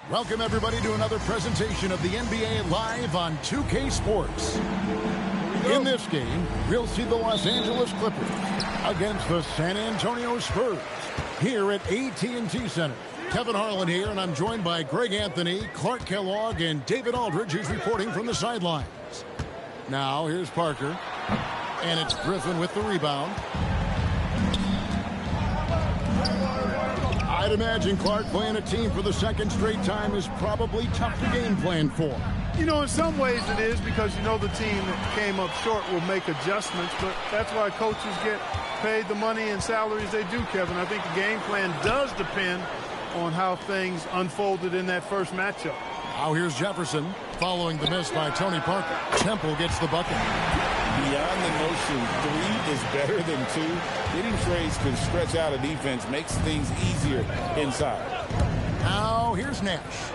Welcome, everybody, to another presentation of the NBA live on 2K Sports. In this game, we'll see the Los Angeles Clippers against the San Antonio Spurs here at AT&T Center. Kevin Harlan here, and I'm joined by Greg Anthony, Clark Kellogg, and David Aldridge, who's reporting from the sidelines. Now, here's Parker, and it's Griffin with the rebound. I'd imagine, Clark, playing a team for the second straight time is probably tough to game plan for. You know, in some ways it is, because you know the team that came up short will make adjustments, but that's why coaches get paid the money and salaries they do, Kevin. I think the game plan does depend on how things unfolded in that first matchup. Now here's Jefferson following the miss by Tony Parker. Temple gets the bucket. Beyond the notion 3 is better than 2, hitting trades can stretch out a defense, makes things easier inside. Now here's Nash.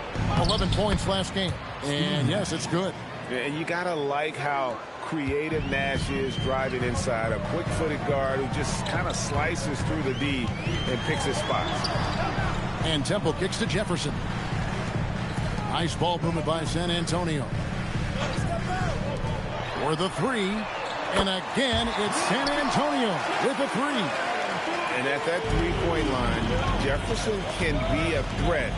11 points last game. And yes, it's good. And you got to like how creative Nash is driving inside. A quick-footed guard who just kind of slices through the D and picks his spots. And Temple kicks to Jefferson. Nice ball movement by San Antonio. For the 3. And again, it's San Antonio with a 3. And at that three-point line, Jefferson can be a threat.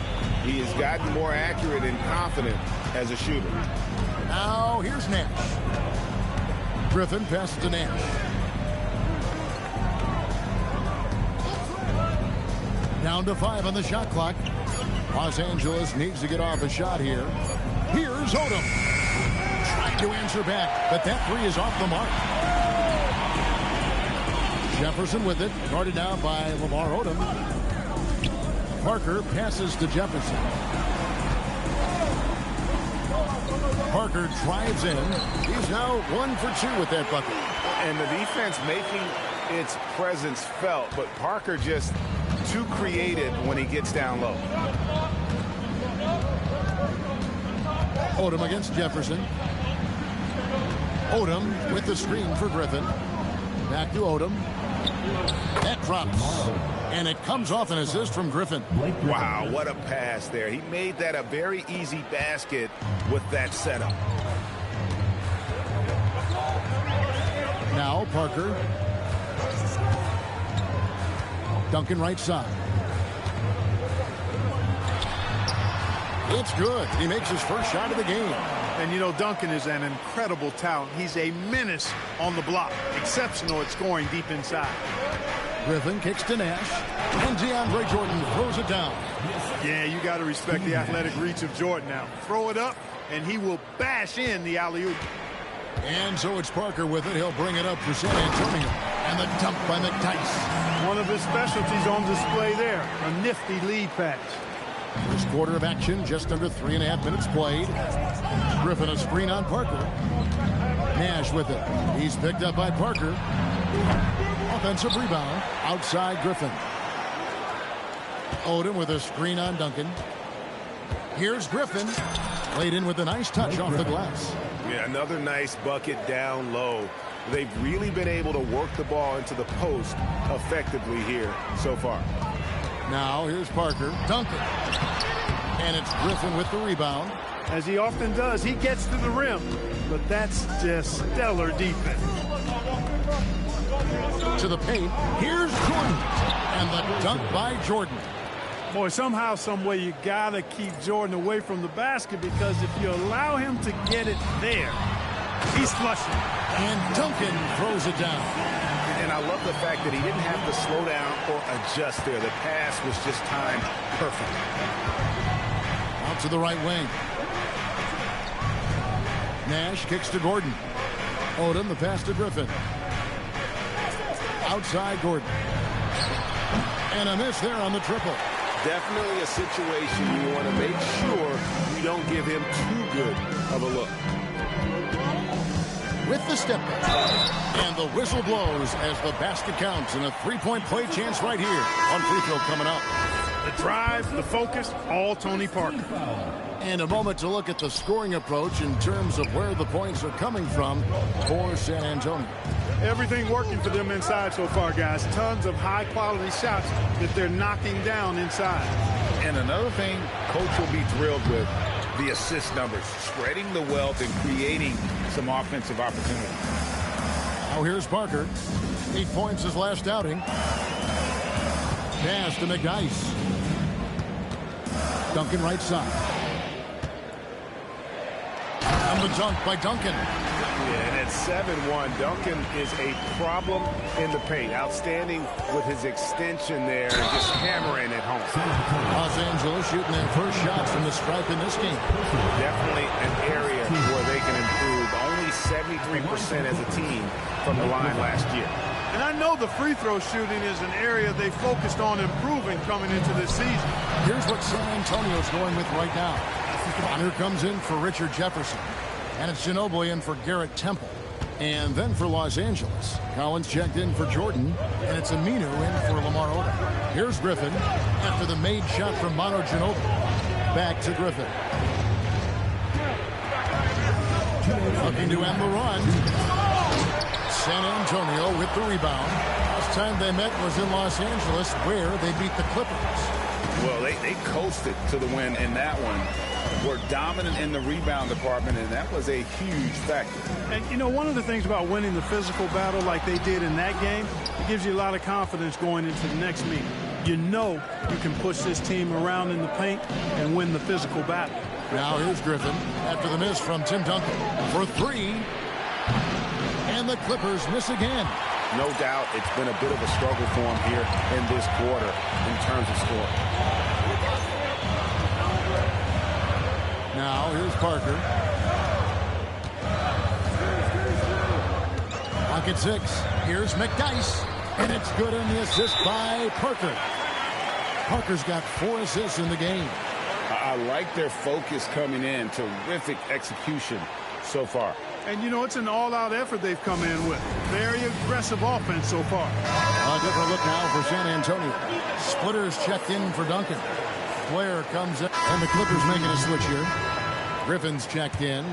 He has gotten more accurate and confident as a shooter. Now here's Nash. Griffin passes to Nash. Down to 5 on the shot clock. Los Angeles needs to get off a shot here. Here's Odom. Trying to answer back, but that 3 is off the mark. Jefferson with it, guarded now by Lamar Odom. Parker passes to Jefferson. Parker drives in. He's now 1 for 2 with that bucket. And the defense making its presence felt, but Parker just too creative when he gets down low. Odom against Jefferson. Odom with the screen for Griffin. Back to Odom. That drops. And it comes off an assist from Griffin. Wow, what a pass there. He made that a very easy basket with that setup. Now Parker. Duncan right side. It's good. He makes his first shot of the game. And you know, Duncan is an incredible talent. He's a menace on the block. Exceptional at scoring deep inside. Griffin kicks to Nash. And DeAndre Jordan throws it down. Yeah, you got to respect the athletic reach of Jordan now. Throw it up, and he will bash in the alley-oop. And so it's Parker with it. He'll bring it up for San Antonio. And the dunk by McTice. One of his specialties on display there. A nifty lead pass. First quarter of action, just under 3.5 minutes played. Griffin a screen on Parker. Nash with it. He's picked up by Parker. Offensive rebound outside Griffin. Odom with a screen on Duncan. Here's Griffin. Laid in with a nice touch off the glass. Yeah, another nice bucket down low. They've really been able to work the ball into the post effectively here so far. Now here's Parker. Duncan. And it's Griffin with the rebound. As he often does, he gets to the rim. But that's just stellar defense. To the paint. Here's Jordan. And the dunk by Jordan. Boy, somehow, some way, you got to keep Jordan away from the basket, because if you allow him to get it there, he's flushing. And Duncan throws it down. And I love the fact that he didn't have to slow down or adjust there. The pass was just timed perfect. Out to the right wing. Nash kicks to Gordon. Odom, the pass to Griffin. Outside Gordon. And a miss there on the triple. Definitely a situation you want to make sure you don't give him too good of a look. With the step back. And the whistle blows as the basket counts, and a three-point play chance right here on free throw coming up. The drive, the focus, all Tony Parker. And a moment to look at the scoring approach in terms of where the points are coming from for San Antonio. Everything working for them inside so far, guys. Tons of high-quality shots that they're knocking down inside. And another thing coach will be thrilled with, the assist numbers, spreading the wealth and creating some offensive opportunity. Now here's Parker. 8 points his last outing. Pass to McDice. Duncan right side. And the dunk by Duncan. Yeah, and at 7-1, Duncan is a problem in the paint. Outstanding with his extension there and just hammering it home. Los Angeles shooting their first shots from the stripe in this game. Definitely an area where they can improve. Only 73% as a team from the line last year. And I know the free throw shooting is an area they focused on improving coming into this season. Here's what San Antonio's going with right now. Connor comes in for Richard Jefferson. And it's Ginobili in for Garrett Temple. And then for Los Angeles, Collins checked in for Jordan. And it's Aminu in for Lamar Odom. Here's Griffin after the made shot from Manu Ginobili. Back to Griffin. Looking to end the run. San Antonio with the rebound. Last time they met was in Los Angeles, where they beat the Clippers. Well, they coasted to the win in that one. Were dominant in the rebound department, and that was a huge factor. And, you know, one of the things about winning the physical battle like they did in that game, it gives you a lot of confidence going into the next meeting. You know you can push this team around in the paint and win the physical battle. Now here's Griffin after the miss from Tim Duncan for 3. And the Clippers miss again. No doubt it's been a bit of a struggle for him here in this quarter in terms of scoring. Now here's Parker. Lock at 6. Here's McDice. And it's good on the assist by Parker. Parker's got 4 assists in the game. I like their focus coming in. Terrific execution so far. And, you know, it's an all-out effort they've come in with. Very aggressive offense so far. A different look now for San Antonio. Splitters checked in for Duncan. Blair comes in. And the Clippers making a switch here. Griffin's checked in.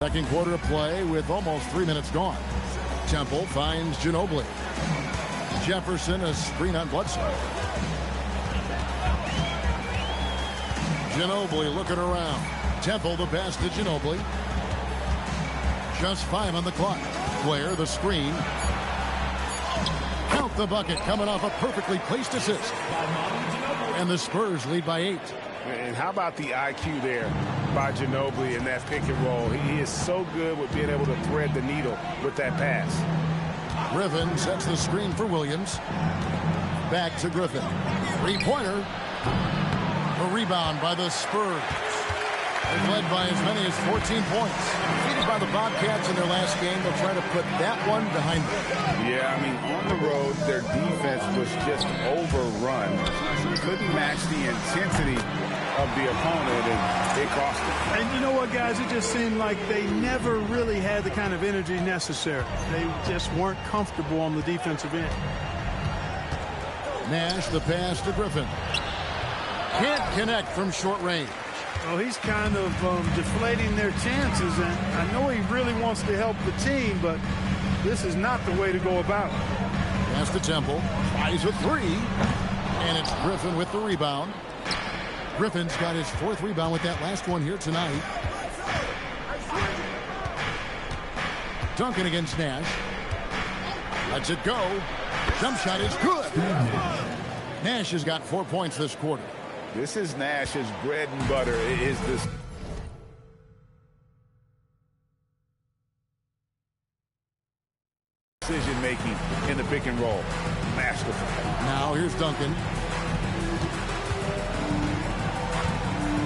Second quarter of play with almost 3 minutes gone. Temple finds Ginobili. Jefferson, a screen on Bledsoe. Ginobili looking around. Temple the pass to Ginobili. Just 5 on the clock. Blair the screen. Count the bucket coming off a perfectly placed assist. And the Spurs lead by 8. And how about the IQ there by Ginobili in that pick and roll? He is so good with being able to thread the needle with that pass. Griffin sets the screen for Williams. Back to Griffin. Three-pointer. A rebound by the Spurs. They've led by as many as 14 points. Defeated by the Bobcats in their last game. They'll try to put that one behind them. Yeah, I mean, on the road, their defense was just overrun. Couldn't match the intensity of the opponent, and it cost them. And you know what, guys? It just seemed like they never really had the kind of energy necessary. They just weren't comfortable on the defensive end. Nash the pass to Griffin. Can't connect from short range. Well, he's kind of deflating their chances, and I know he really wants to help the team, but this is not the way to go about it. Pass to Temple. Tries a three. And it's Griffin with the rebound. Griffin's got his 4th rebound with that last one here tonight. Duncan against Nash. Lets it go. Jump shot is good. Nash has got 4 points this quarter. This is Nash's bread and butter. It is this decision-making in the pick and roll. Masterful. Now here's Duncan.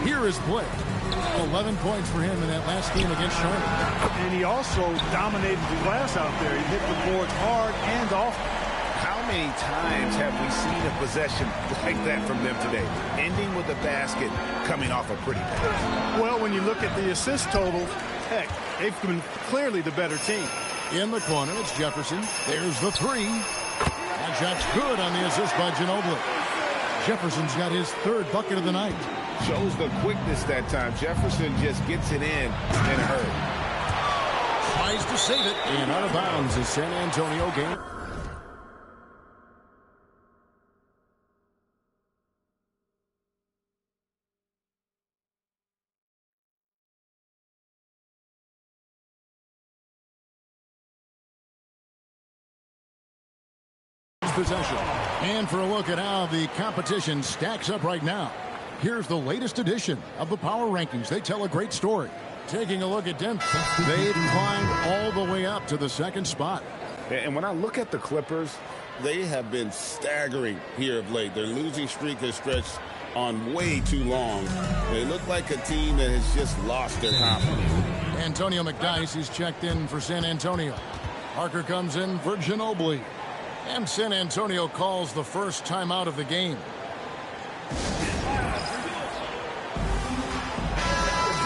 Here is Blake. 11 points for him in that last game against Charlotte. And he also dominated the glass out there. He hit the boards hard and often. How many times have we seen a possession like that from them today? Ending with a basket, coming off a pretty pass. Well, when you look at the assist total, heck, they've been clearly the better team. In the corner, it's Jefferson. There's the three. That shot's good on the assist by Ginobili. Jefferson's got his 3rd bucket of the night. Shows the quickness that time. Jefferson just gets it in a hurry. Tries to save it. And out of bounds is San Antonio game. Possession. And for a look at how the competition stacks up right now, here's the latest edition of the Power Rankings. They tell a great story. Taking a look at Denver, they've climbed all the way up to the 2nd spot. And when I look at the Clippers, they have been staggering here of late. Their losing streak has stretched on way too long. They look like a team that has just lost their confidence. Antonio McDyess is checked in for San Antonio. Parker comes in for Ginobili. And San Antonio calls the first timeout of the game.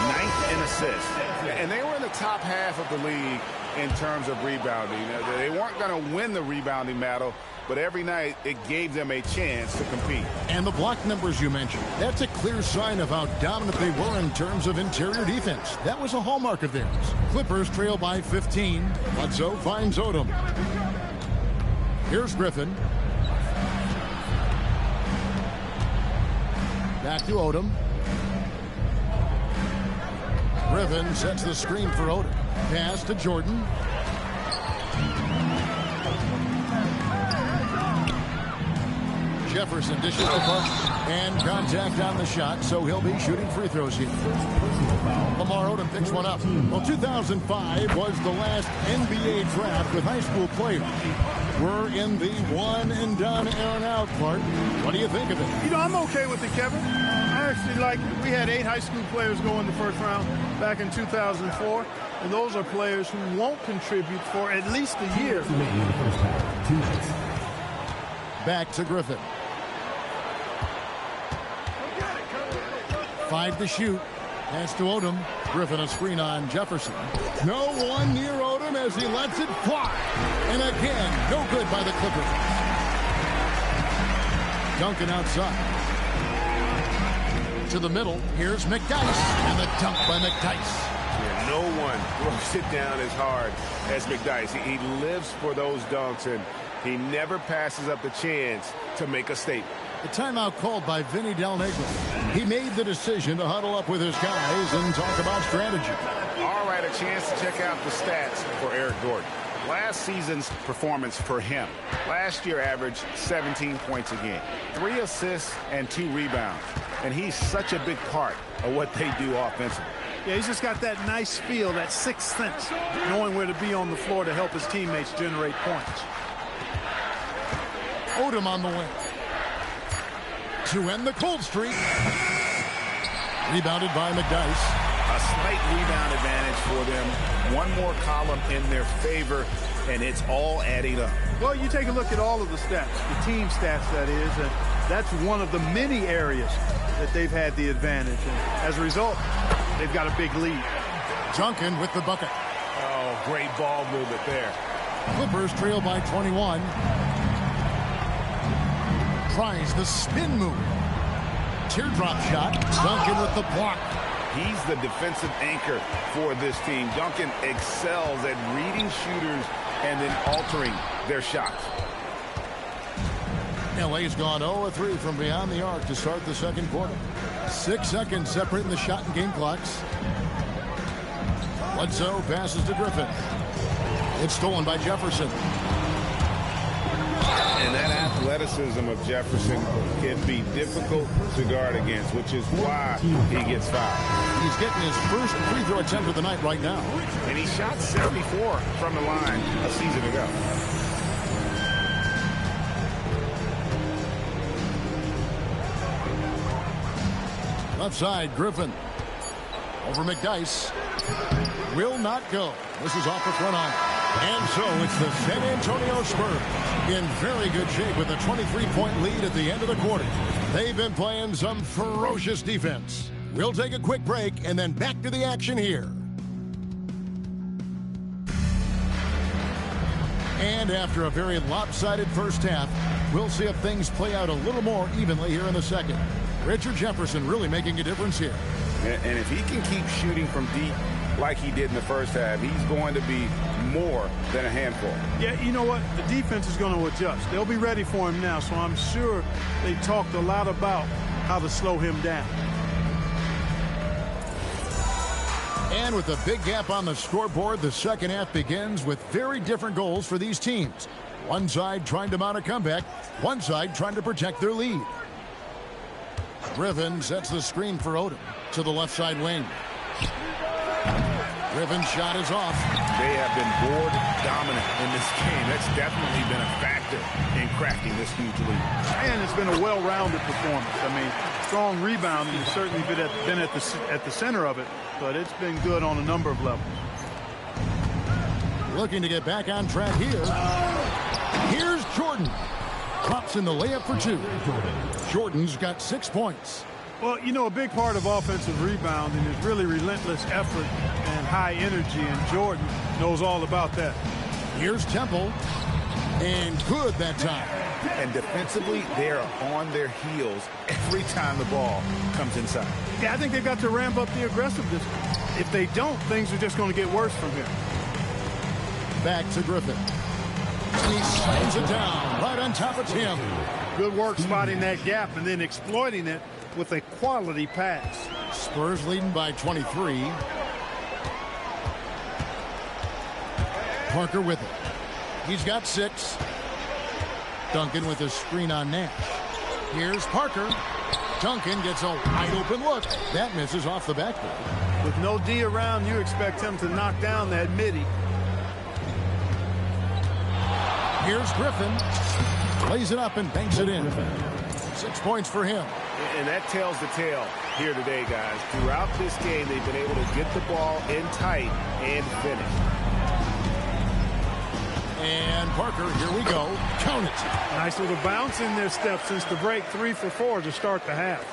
9th in assists. And they were in the top half of the league in terms of rebounding. They weren't going to win the rebounding battle, but every night it gave them a chance to compete. And the block numbers you mentioned, that's a clear sign of how dominant they were in terms of interior defense. That was a hallmark of theirs. Clippers trail by 15. Bledsoe finds Odom. Here's Griffin. Back to Odom. Griffin sets the screen for Odom. Pass to Jordan. Jefferson dishes to Parker. And contact on the shot, so he'll be shooting free throws here. Lamar Odom picks one up. Well, 2005 was the last NBA draft with high school players. We're in the one-and-done Aaron out part. What do you think of it? You know, I'm okay with it, Kevin. I actually like it. We had 8 high school players go in the 1st round back in 2004, and those are players who won't contribute for at least a year. Back to Griffin. 5 to shoot. Pass to Odom. Griffin a screen on Jefferson. No one near Odom as he lets it fly. And again, no good by the Clippers. Duncan outside. To the middle. Here's McDyess. And the dunk by McDyess. No one throws it down as hard as McDyess. He lives for those dunks, and he never passes up the chance to make a statement. The timeout called by Vinny Del Negro. He made the decision to huddle up with his guys and talk about strategy. All right, a chance to check out the stats for Eric Gordon. Last season's performance for him. Last year averaged 17 points a game, 3 assists and 2 rebounds. And he's such a big part of what they do offensively. Yeah, he's just got that nice feel, that sixth sense, knowing where to be on the floor to help his teammates generate points. Odom on the wing. To end the cold streak. Rebounded by McDyess. A slight rebound advantage for them. One more column in their favor, and it's all adding up. Well, you take a look at all of the stats, the team stats, that is, and that's one of the many areas that they've had the advantage. And as a result, they've got a big lead. Duncan with the bucket. Oh, great ball movement there. Clippers trail by 21. Tries the spin move. Teardrop shot. Duncan with the block. He's the defensive anchor for this team. Duncan excels at reading shooters and then altering their shots. LA's gone 0-3 from beyond the arc to start the second quarter. 6 seconds separating the shot and game clocks. Bledsoe passes to Griffin. It's stolen by Jefferson. And that athleticism of Jefferson can be difficult to guard against, which is why he gets fouled. He's getting his first free throw attempt of the night right now. And he shot 74 from the line a season ago. Left side, Griffin. Over McDyess. Will not go. This is off the front iron. And so it's the San Antonio Spurs in very good shape with a 23-point lead at the end of the quarter. They've been playing some ferocious defense. We'll take a quick break and then back to the action here. And after a very lopsided first half, we'll see if things play out a little more evenly here in the second. Richard Jefferson really making a difference here. And if he can keep shooting from deep like he did in the first half, he's going to be more than a handful. Yeah, you know what? The defense is going to adjust. They'll be ready for him now, so I'm sure they talked a lot about how to slow him down. And with a big gap on the scoreboard, the second half begins with very different goals for these teams. One side trying to mount a comeback, one side trying to protect their lead. Griffin sets the screen for Odom to the left side wing. Griffin's shot is off. They have been board dominant in this game. That's definitely been a factor in cracking this huge lead. And it's been a well-rounded performance. I mean, strong rebounding has certainly been at the center of it, but it's been good on a number of levels. Looking to get back on track here. Here's Jordan. Drops in the layup for 2. Jordan's got 6 points. Well, you know, a big part of offensive rebounding is really relentless effort and high energy, and Jordan knows all about that. Here's Temple. And good that time. And defensively, they're on their heels every time the ball comes inside. Yeah, I think they've got to ramp up the aggressiveness. If they don't, things are just going to get worse from here. Back to Griffin. He slams it down right on top of Tim. Good work spotting that gap and then exploiting it with a quality pass. Spurs leading by 23. Parker with it. He's got 6. Duncan with a screen on Nash. Here's Parker. Duncan gets a wide open look. That misses off the backboard. With no D around, you expect him to knock down that midi. Here's Griffin. Lays it up and banks it in. 6 points for him. And that tells the tale here today, guys. Throughout this game, they've been able to get the ball in tight and finish. And Parker, here we go. Count it. Nice little bounce in their step since the break. 3 for 4 to start the half.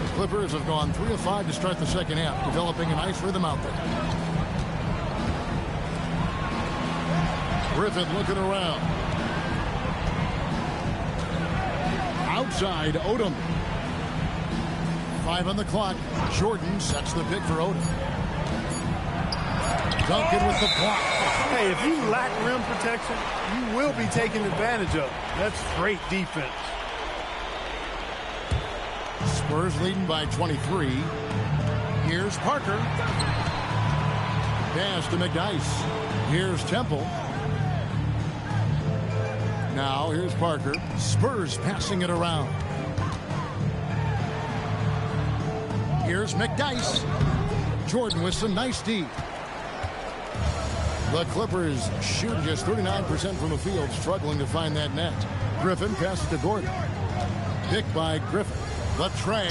The Clippers have gone 3 of 5 to start the second half, developing a nice rhythm out there. Griffin looking around. Outside, Odom. 5 on the clock. Jordan sets the pick for Odom. Duncan with the block. Hey, if you lack rim protection, you will be taken advantage of. That's great defense. Spurs leading by 23. Here's Parker. Pass to McDyess. Here's Temple. Now here's Parker. Spurs passing it around. Here's McDyess. Jordan with some nice D. The Clippers shoot just 39% from the field, struggling to find that net. Griffin passes to Gordon. Picked by Griffin. The tray.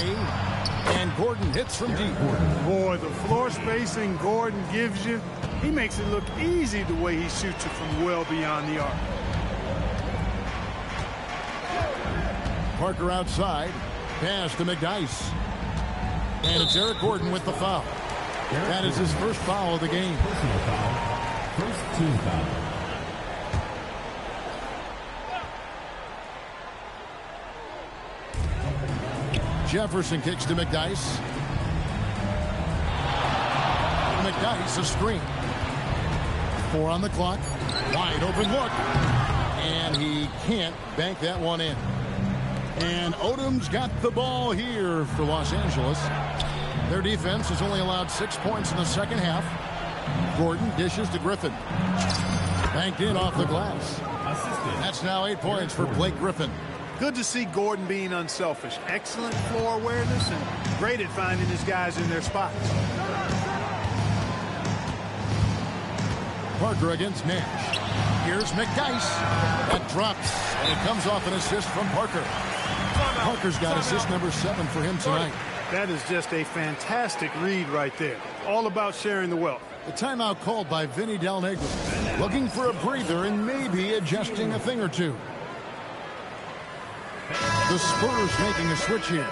And Gordon hits from deep. Boy, the floor spacing Gordon gives you, he makes it look easy the way he shoots it from well beyond the arc. Parker outside. Pass to McDyess. And it's Eric Gordon with the foul. That is his first foul of the game. Personal foul. First team foul. Jefferson kicks to McDyess. McDyess a screen. 4 on the clock. Wide open look. And he can't bank that one in. And Odom's got the ball here for Los Angeles. Their defense has only allowed 6 points in the second half. Gordon dishes to Griffin. Banked in off the glass. That's now 8 points for Blake Griffin. Good to see Gordon being unselfish. Excellent floor awareness and great at finding his guys in their spots. Parker against Nash. Here's McDyess. That drops, and it comes off an assist from Parker. Parker's got assist number 7 for him tonight. That is just a fantastic read right there. All about sharing the wealth. The timeout called by Vinny Del Negro. Looking for a breather and maybe adjusting a thing or two. The Spurs making a switch here.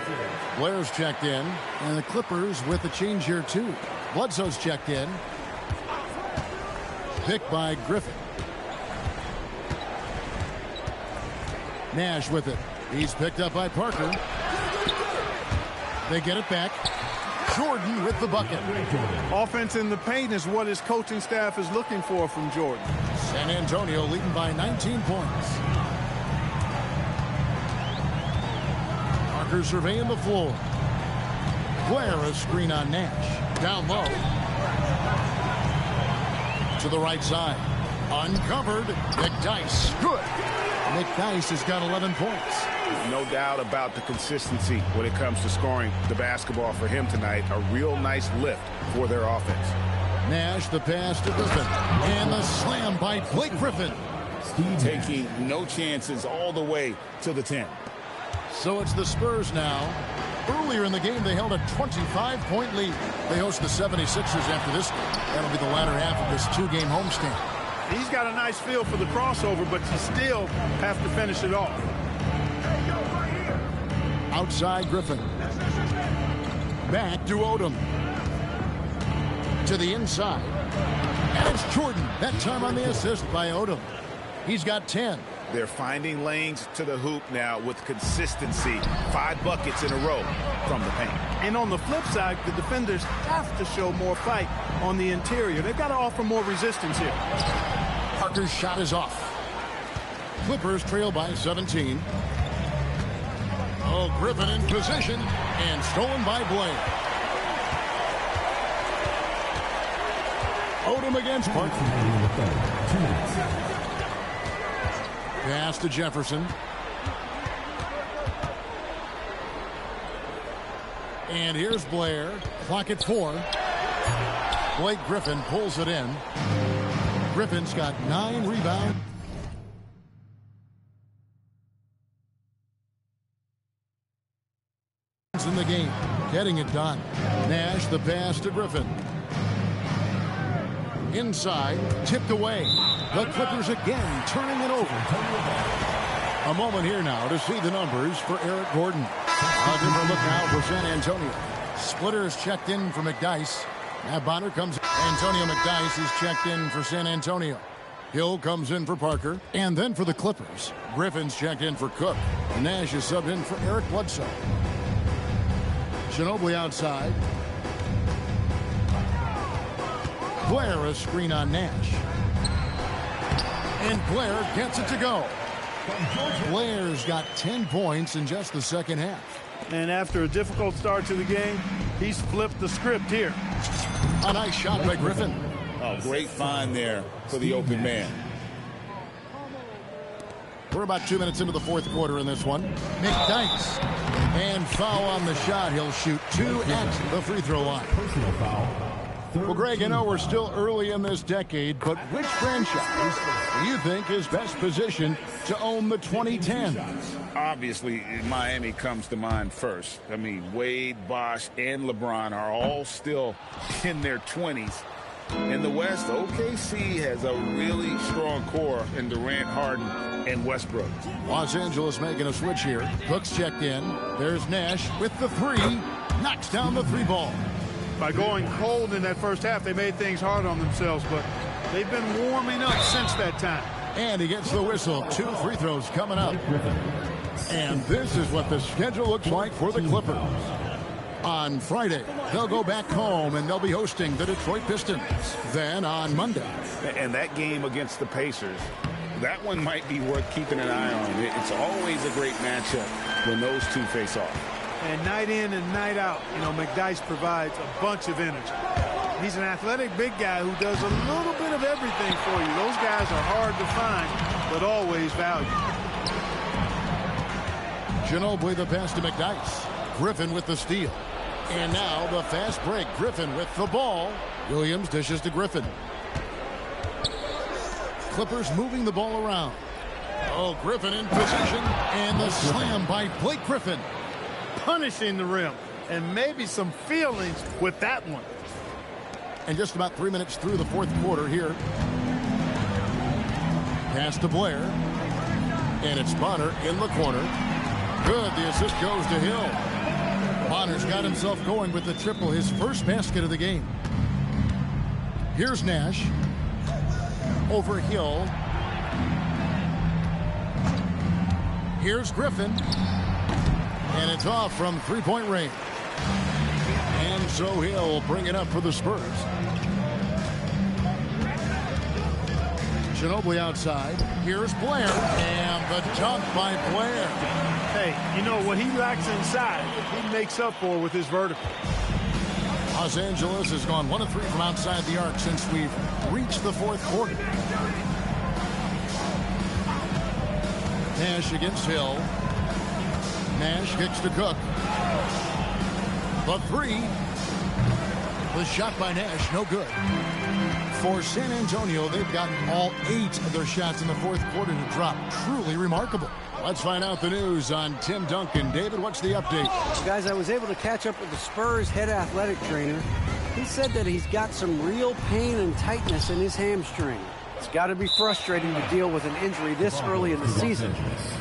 Blair's checked in, and the Clippers with a change here too. Bledsoe's checked in. Picked by Griffin. Nash with it. He's picked up by Parker. They get it back. Jordan with the bucket. Offense in the paint is what his coaching staff is looking for from Jordan. San Antonio leading by 19 points. Parker surveying the floor. Blair a screen on Nash. Down low. To the right side. Uncovered. McDyess. Good. McDyess has got 11 points. No doubt about the consistency when it comes to scoring the basketball for him tonight. A real nice lift for their offense. Nash the pass to Griffin. And the slam by Blake Griffin. Taking no chances all the way to the 10. So it's the Spurs now. Earlier in the game, they held a 25-point lead. They host the 76ers after this game. That'll be the latter half of this 2-game homestand. He's got a nice feel for the crossover, but you still have to finish it off. Outside Griffin. Back to Odom. To the inside. And it's Jordan. That time on the assist by Odom. He's got 10. They're finding lanes to the hoop now with consistency. 5 buckets in a row from the paint. And on the flip side, the defenders have to show more fight on the interior. They've got to offer more resistance here. Parker's shot is off. Clippers trail by 17. Oh, Griffin in position and stolen by Blair. Odom against Parker. Pass to Jefferson. And here's Blair. Clock at 4. Blake Griffin pulls it in. Griffin's got 9 rebounds. In the game, getting it done. Nash the pass to Griffin. Inside, tipped away. The Clippers again turning it over. A moment here now to see the numbers for Eric Gordon. A different look now for San Antonio. Splitters checked in for McDyess. Now Bonner comes. Antonio McDyess is checked in for San Antonio. Hill comes in for Parker. And then for the Clippers, Griffin's checked in for Cook. Nash is subbed in for Eric Bledsoe. Ginobili outside. Blair a screen on Nash. And Blair gets it to go. Blair's got 10 points in just the second half. And after a difficult start to the game, he's flipped the script here. A nice shot by Griffin. Oh, great find there for the open man. We're about 2 minutes into the fourth quarter in this one. McDyess. And foul on the shot. He'll shoot 2 at the free throw line. Personal foul. Well, Greg, I know we're still early in this decade, but which franchise do you think is best positioned to own the 2010s? Obviously, Miami comes to mind first. I mean, Wade, Bosh, and LeBron are all still in their 20s. In the West, OKC has a really strong core in Durant, Harden, and Westbrook. Los Angeles making a switch here. Cook's checked in. There's Nash with the three. Knocks down the three ball. By going cold in that first half, they made things hard on themselves, but they've been warming up since that time. And he gets the whistle. 2 free throws coming up. And this is what the schedule looks like for the Clippers. On Friday, they'll go back home and they'll be hosting the Detroit Pistons. Then on Monday. And that game against the Pacers, that one might be worth keeping an eye on. It's always a great matchup when those two face off. And night in and night out, you know, McDyess provides a bunch of energy. He's an athletic big guy who does a little bit of everything for you. Those guys are hard to find, but always valued. Ginobili the pass to McDyess. Griffin with the steal. And now the fast break. Griffin with the ball. Williams dishes to Griffin. Clippers moving the ball around. Oh, Griffin in position. And the slam by Blake Griffin. Punishing the rim. And maybe some feelings with that one. And just about 3 minutes through the fourth quarter here. Pass to Blair. And it's Bonner in the corner. Good. The assist goes to Hill. Bonner's got himself going with the triple, his first basket of the game. Here's Nash. Over Hill. Here's Griffin. And it's off from three-point range. And so Hill bring it up for the Spurs. Ginobili outside. Here's Blair. And the dunk by Blair. Hey, you know, what he lacks inside, he makes up for with his vertical. Los Angeles has gone 1 of 3 from outside the arc since we've reached the fourth quarter. Nash against Hill. Nash kicks to Cook. The three. The shot by Nash, no good. For San Antonio, they've gotten all 8 of their shots in the fourth quarter to drop. Truly remarkable. Let's find out the news on Tim Duncan. David, what's the update? Guys, I was able to catch up with the Spurs head athletic trainer. He said that he's got some real pain and tightness in his hamstring. It's got to be frustrating to deal with an injury this early in the season.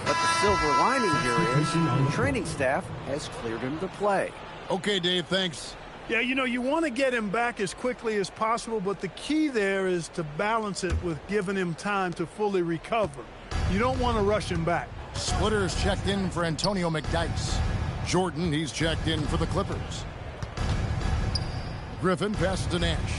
But the silver lining here is the training staff has cleared him to play. Okay, Dave, thanks. Yeah, you know, you want to get him back as quickly as possible, but the key there is to balance it with giving him time to fully recover. You don't want to rush him back. Splitters checked in for Antonio McDyess. Jordan, he's checked in for the Clippers. Griffin passes to Nash.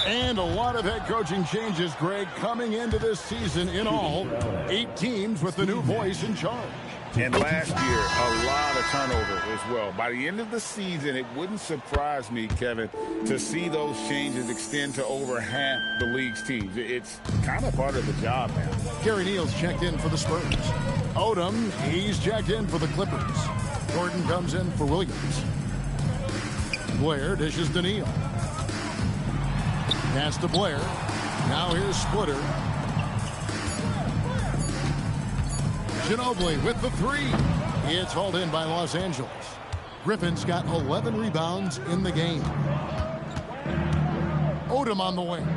And a lot of head coaching changes, Greg, coming into this season. In all, 8 teams with the new voice in charge. And last year, a lot of turnover as well. By the end of the season, it wouldn't surprise me, Kevin, to see those changes extend to over half the league's teams. It's kind of part of the job now. Gary Neal's checked in for the Spurs. Odom, he's checked in for the Clippers. Gordon comes in for Williams. Blair dishes to Neal. Pass to Blair. Now here's Splitter. Ginobili with the three. It's hauled in by Los Angeles. Griffin's got 11 rebounds in the game. Odom on the wing.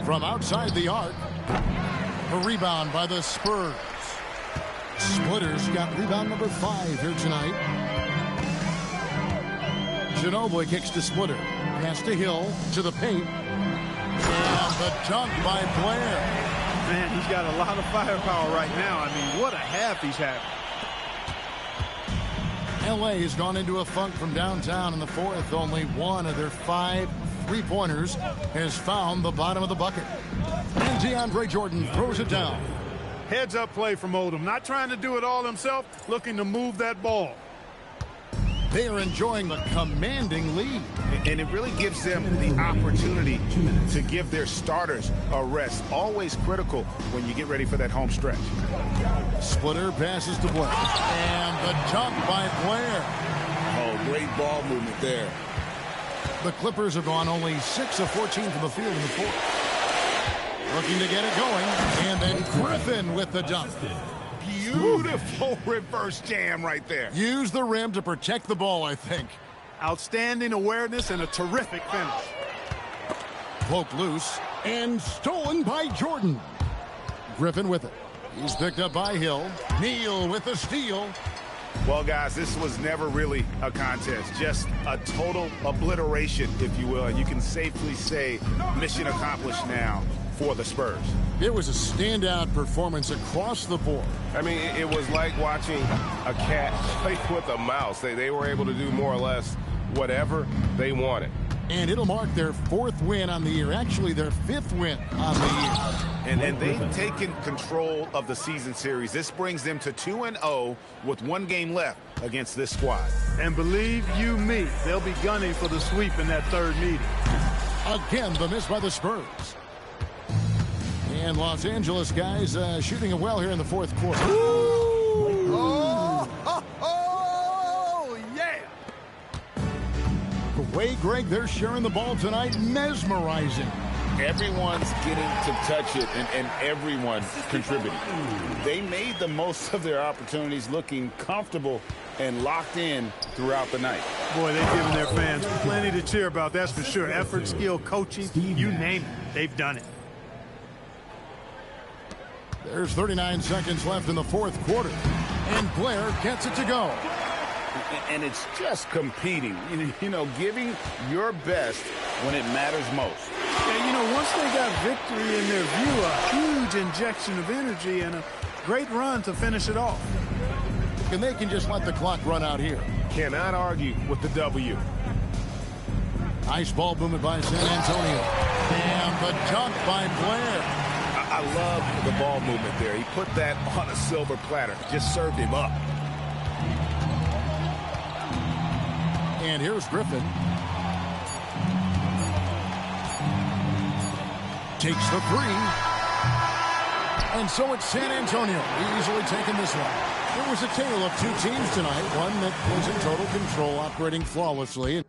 From outside the arc. A rebound by the Spurs. Splitter's got rebound number 5 here tonight. Ginobili kicks to Splitter. Pass to Hill to the paint. And the dunk by Blair. Man, he's got a lot of firepower right now. I mean, what a half he's having. LA has gone into a funk from downtown in the fourth. Only one of their 5 3-pointers has found the bottom of the bucket. And DeAndre Jordan throws it down. Heads-up play from Odom. Not trying to do it all himself, looking to move that ball. They are enjoying the commanding lead. And it really gives them the opportunity to give their starters a rest. Always critical when you get ready for that home stretch. Splitter passes to Blair. And the dunk by Blair. Oh, great ball movement there. The Clippers have gone only 6 of 14 from the field in the fourth. Looking to get it going. And then Griffin with the dunk. Beautiful reverse jam right there. Use the rim to protect the ball, I think. Outstanding awareness and a terrific finish. Cloak loose and stolen by Jordan. Griffin with it. He's picked up by Hill. Neal with the steal. Well, guys, this was never really a contest. Just a total obliteration, if you will. And you can safely say mission accomplished now for the Spurs. It was a standout performance across the board. I mean, it was like watching a cat play with a mouse. They were able to do more or less whatever they wanted. And it'll mark their 4th win on the year. Actually, their 5th win on the year. And they've taken control of the season series. This brings them to 2-0 with 1 game left against this squad. And believe you me, they'll be gunning for the sweep in that 3rd meeting. Again, the miss by the Spurs. And Los Angeles guys shooting it well here in the 4th quarter. Yeah! The way, Greg, they're sharing the ball tonight, mesmerizing. Everyone's getting to touch it, and everyone contributing. They made the most of their opportunities, looking comfortable and locked in throughout the night. Boy, they've given their fans plenty to cheer about, that's for sure. Effort, skill, coaching, you name it, they've done it. There's 39 seconds left in the 4th quarter. And Blair gets it to go. And it's just competing, you know, giving your best when it matters most. And, you know, once they got victory in their view, a huge injection of energy and a great run to finish it off. And they can just let the clock run out here. Cannot argue with the W. Nice ball movement by San Antonio. And the dunk by Blair. I love the ball movement there. He put that on a silver platter. Just served him up. And here's Griffin. Takes the 3. And so it's San Antonio easily taking this one. It was a tale of 2 teams tonight. One that was in total control, operating flawlessly.